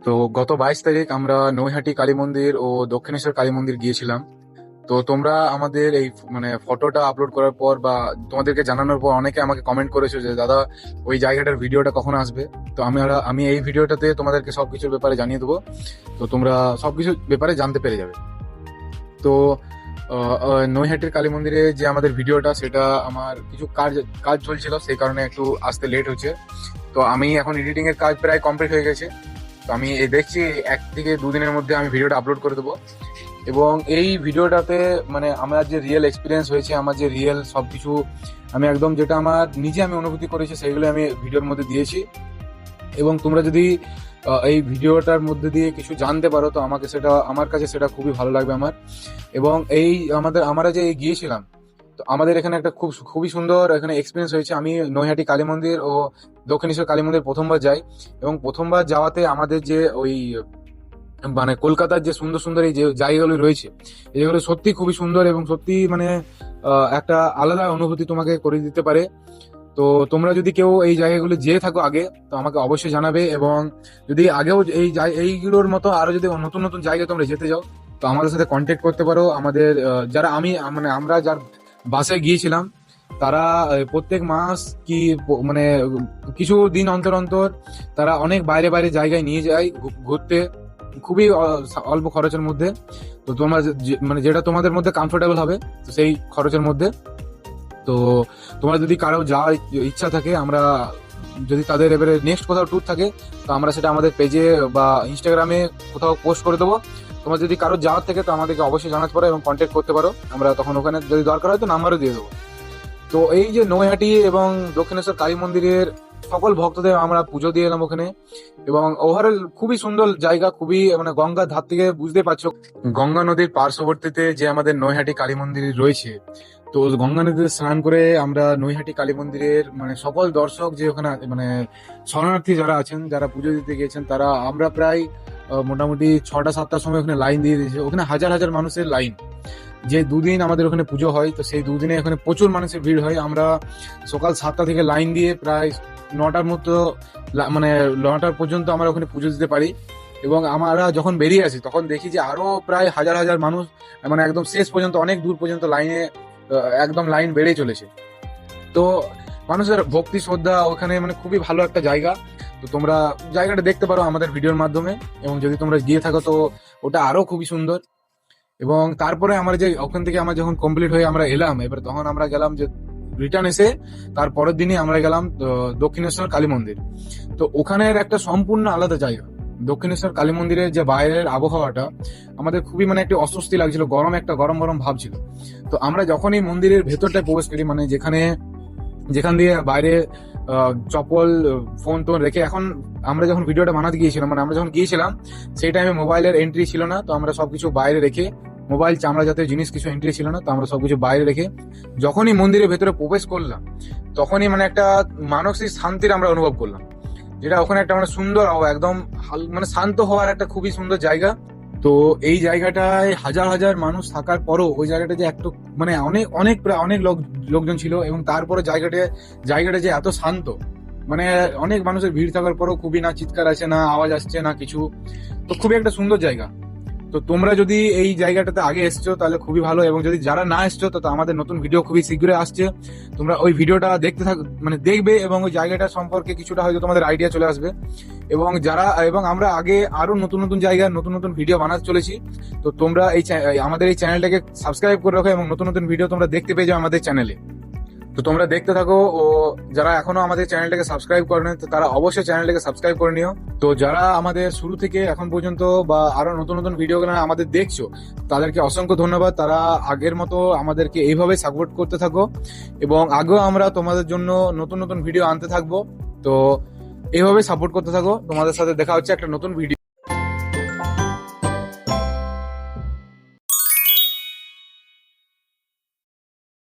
তো গত 22 তারিখ আমরা নৈহাটি কালী মন্দির ও দক্ষিণেশ্বর কালী মন্দির গিয়েছিলাম। তো তোমরা আমাদের এই মানে ফটোটা আপলোড করার পর বা তোমাদেরকে জানানোর পর অনেকে আমাকে কমেন্ট করেছো যে দাদা ওই জায়গাটার ভিডিওটা কখন আসবে। তো আমি এই ভিডিওটাতে তোমাদেরকে সবকিছুর ব্যাপারে জানিয়ে দেবো, তো তোমরা সবকিছুর ব্যাপারে জানতে পেরে যাবে। তো নৈহাটির কালী মন্দিরে যে আমাদের ভিডিওটা, সেটা আমার কিছু কাজ কাজ চলছিল, সেই কারণে একটু আসতে লেট হচ্ছে। তো আমি এখন এডিটিং এর কাজ প্রায় কমপ্লিট হয়ে গেছে। তো আমি দেখছি 1 থেকে 2 দিনের মধ্যে আমি ভিডিওটা আপলোড করে দেবো। এবং এই ভিডিওটাতে মানে আমার যে রিয়েল এক্সপিরিয়েন্স হয়েছে, আমার যে রিয়েল সবকিছু আমি একদম যেটা আমার নিজে আমি অনুভূতি করেছি সেইগুলো আমি ভিডিওর মধ্যে দিয়েছি। এবং তোমরা যদি এই ভিডিওটার মধ্যে দিয়ে কিছু জানতে পারো, তো আমার কাছে সেটা খুবই ভালো লাগবে আমার। এবং এই আমরা যে গিয়েছিলাম, তো আমাদের এখানে একটা খুবই সুন্দর এখানে এক্সপিরিয়েন্স হয়েছে। আমি নৈহাটি কালী মন্দির ও দক্ষিণেশ্বর কালী মন্দির প্রথমবার যাই, এবং প্রথমবার যাওয়াতে আমাদের যে ওই মানে কলকাতার যে সুন্দর সুন্দর এই যে জায়গাগুলো রয়েছে, এগুলো সত্যি খুবই সুন্দর এবং সত্যি মানে একটা আলাদা অনুভূতি তোমাকে করে দিতে পারে। তো তোমরা যদি কেউ এই জায়গাগুলো যেয়ে থাকো আগে, তো আমাকে অবশ্যই জানাবে। এবং যদি আগেও এইগুলোর মতো আরো যদি নতুন নতুন জায়গায় তোমরা যেতে যাও, তো আমাদের সাথে কন্ট্যাক্ট করতে পারো। আমাদের যারা মানে আমরা যার বাসে গিয়েছিলাম, তারা প্রত্যেক মাস কি মানে কিছু দিন অন্তর অন্তর তারা অনেক বাইরে বাইরে জায়গায় নিয়ে যায় ঘুরতে, খুবই অল্প খরচের মধ্যে। তো তোমরা মানে যেটা তোমাদের মধ্যে কমফোর্টেবল হবে, তো সেই খরচের মধ্যে। তো তোমরা যদি কারো যাওয়ার ইচ্ছা থাকে, আমরা যদি তাদের এবারে নেক্সট কোথাও ট্যুর থাকে, তো আমরা সেটা আমাদের পেজে বা ইনস্টাগ্রামে কোথাও পোস্ট করে দেবো। তোমার যদি কারো যাওয়ার থেকে, তো আমাদেরকে অবশ্যই জানাতে পারো এবং কন্ট্যাক্ট করতে পারো। আমরা তখন ওখানে যদি দরকার হয় তো নাম্বারও দিয়ে দেবো। তো এই যে নৈহাটি এবং দক্ষিণেশ্বর কালী মন্দিরের সকল ভক্তদের আমরা পুজো দিয়ে এলাম ওখানে। এবং ওভারঅল খুবই সুন্দর জায়গা, খুবই মানে গঙ্গার ধার থেকে বুঝতে পারছো, গঙ্গা নদীর পার্শ্ববর্তীতে যে আমাদের নৈহাটি কালী মন্দির রয়েছে। তো গঙ্গা নদীতে স্নান করে আমরা নৈহাটি কালী মন্দিরের মানে সকল দর্শক যে ওখানে মানে শরণার্থী যারা আছেন, যারা পুজো দিতে গিয়েছেন, তারা আমরা প্রায় মোটামুটি 6টা 7টার সময় ওখানে লাইন দিয়ে দিয়েছে। ওখানে হাজার হাজার মানুষের লাইন। যে 2 দিন আমাদের ওখানে পুজো হয়, তো সেই 2 দিনে ওখানে প্রচুর মানুষের ভিড় হয়। আমরা সকাল 7টা থেকে লাইন দিয়ে প্রায় 9টার মতো মানে 9টার পর্যন্ত আমরা ওখানে পুজো দিতে পারি। এবং আমরা যখন বেরিয়ে আসি, তখন দেখি যে আরো প্রায় হাজার হাজার মানুষ মানে একদম শেষ পর্যন্ত অনেক দূর পর্যন্ত লাইনে একদম লাইন বেড়েই চলেছে। তো মানুষের ভক্তি শ্রদ্ধা ওখানে মানে খুবই ভালো একটা জায়গা। তো তোমরা জায়গাটা দেখতে পারো আমাদের ভিডিওর মাধ্যমে, এবং যদি তোমরা গিয়ে থাকো তো ওটা আরো খুবই সুন্দর। এবং তারপরে আমরা যে ওখান থেকে আমরা যখন কমপ্লিট হয়ে আমরা এলাম, এবার তখন আমরা গেলাম যে রিটার্ন এসে তার পরের দিনই আমরা গেলাম দক্ষিণেশ্বর কালী মন্দির। তো ওখানের একটা সম্পূর্ণ আলাদা জায়গা। দক্ষিণেশ্বর কালী মন্দিরের যে বাইরের আবহাওয়াটা আমাদের খুবই মানে একটু অস্বস্তি লাগছিল, গরম গরম ভাব ছিল। তো আমরা যখনই মন্দিরের ভেতরটায় প্রবেশ করি, মানে যেখান দিয়ে বাইরে চপ্পল ফোন টোন রেখে, এখন আমরা যখন ভিডিওটা বানাতে গিয়েছিলাম, মানে আমরা যখন গিয়েছিলাম সেই টাইমে মোবাইলের এন্ট্রি ছিল না। তো আমরা সবকিছু বাইরে রেখে, মোবাইল চামড়া জাতীয় জিনিস কিছু এন্ট্রি ছিল না, তো আমরা সবকিছু বাইরে রেখে যখনই মন্দিরের ভেতরে প্রবেশ করলাম, তখনই মানে একটা মানসিক শান্তির আমরা অনুভব করলাম। যেটা ওখানে একটা মানে সুন্দর একদম মানে শান্ত হওয়ার একটা খুবই সুন্দর জায়গা। তো এই জায়গাটায় হাজার হাজার মানুষ থাকার পরও ওই জায়গাটা যে একটু মানে অনেক অনেক প্রায় অনেক লোকজন ছিল, এবং তারপরে জায়গাটা যে এত শান্ত, মানে অনেক মানুষের ভিড় থাকার পরও খুবই না চিৎকার আছে, না আওয়াজ আসছে, না কিছু। তো খুবই একটা সুন্দর জায়গা। তো তোমরা যদি এই জায়গাটাতে আগে এসছো তাহলে খুবই ভালো, এবং যদি যারা না এসছো, তো আমাদের নতুন ভিডিও খুবই শীঘ্রই আসছে। তোমরা ওই ভিডিওটা মানে দেখবে, এবং ওই জায়গাটা সম্পর্কে কিছুটা হয়তো তোমাদের আইডিয়া চলে আসবে। এবং আমরা আগে আরো নতুন নতুন জায়গায় নতুন নতুন ভিডিও বানাতে চলেছি। তো তোমরা আমাদের এই চ্যানেলটাকে সাবস্ক্রাইব করে রাখো, এবং নতুন নতুন ভিডিও তোমরা দেখতে পেয়ে যাও আমাদের চ্যানেলে। তো তোমরা দেখতে থাকো, ও যারা এখনো আমাদের চ্যানেলটাকে সাবস্ক্রাইব করেনি, তো তারা অবশ্যই চ্যানেলটাকে সাবস্ক্রাইব করে নিও। তো যারা আমাদের শুরু থেকে এখন পর্যন্ত বা আরো নতুন নতুন ভিডিওগুলো আমাদের দেখছো, তাদেরকে অসংখ্য ধন্যবাদ। তারা আগের মতো আমাদেরকে এইভাবে সাপোর্ট করতে থাকো, এবং আগেও আমরা তোমাদের জন্য নতুন নতুন ভিডিও আনতে থাকবো। তো এইভাবে সাপোর্ট করতে থাকো। তোমাদের সাথে দেখা হচ্ছে একটা নতুন ভিডিও।